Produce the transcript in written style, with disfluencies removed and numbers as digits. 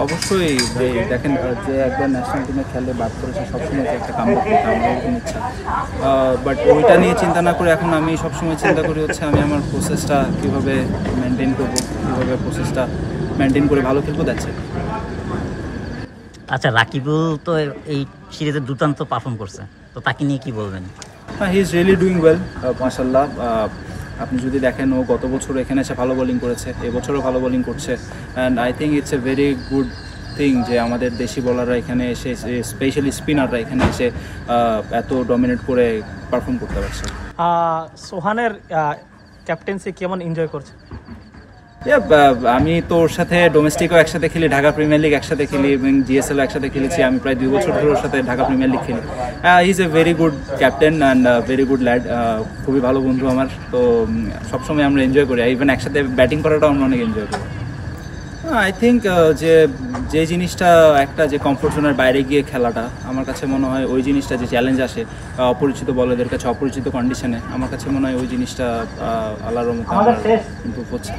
অবশ্যই ভাই দেখেন, যে একবার ন্যাশনাল টিমে খেলে বাদ করেছে সবসময় যে একটা কামব্যাক করতে আমার এরকম ইচ্ছা, বাট ওইটা নিয়ে চিন্তা না করে এখন আমি সবসময় চিন্তা করি হচ্ছে আমি আমার প্রসেসটা কীভাবে মেনটেন করবো, কীভাবে প্রসেসটা মেনটেন করে ভালো খেলবো, যাচ্ছে। আচ্ছা, রাকিবুল তো এই সিরিজে দুর্দান্ত পারফর্ম করছে, তো তাকে নিয়ে কি বলবেন? He is really doing well, মাশাআল্লাহ। আপনি যদি দেখেন ও গত বছর এখানে এসে ভালো বোলিং করেছে, এবছরও ভালো বোলিং করছে, and I think it's a very good thing যে আমাদের দেশি বোলাররা এখানে এসে, স্পেশালি স্পিনাররা এখানে এসে এত ডমিনেট করে পারফর্ম করতে পারছে। সোহানের ক্যাপ্টেন্সি কেমন এনজয় করছে? আমি তো ওর সাথে ডোমেস্টিকও একসাথে খেলি, ঢাকা প্রিমিয়ার লিগ একসাথে খেলি এবং জিএসএলও একসাথে খেলেছি। আমি প্রায় 2 বছর ধরে ওর সাথে ঢাকা প্রিমিয়ার লিগ খেলি। He is a very good captain and very good lad, খুবই ভালো বন্ধু আমার। তো সবসময় আমরা এনজয় করি, ইভেন একসাথে ব্যাটিং করাটাও আমরা অনেক এনজয় করি। আই থিঙ্ক যে জিনিসটা একটা যে কমফোর্ট জোনের বাইরে গিয়ে খেলাটা, আমার কাছে মনে হয় ওই জিনিসটা যে চ্যালেঞ্জ আসে অপরিচিত বলদের কাছে অপরিচিত কন্ডিশনে, আমার কাছে মনে হয় ওই জিনিসটা আল্লাহর রহমতে আমার ইমপ্রুভ হচ্ছে।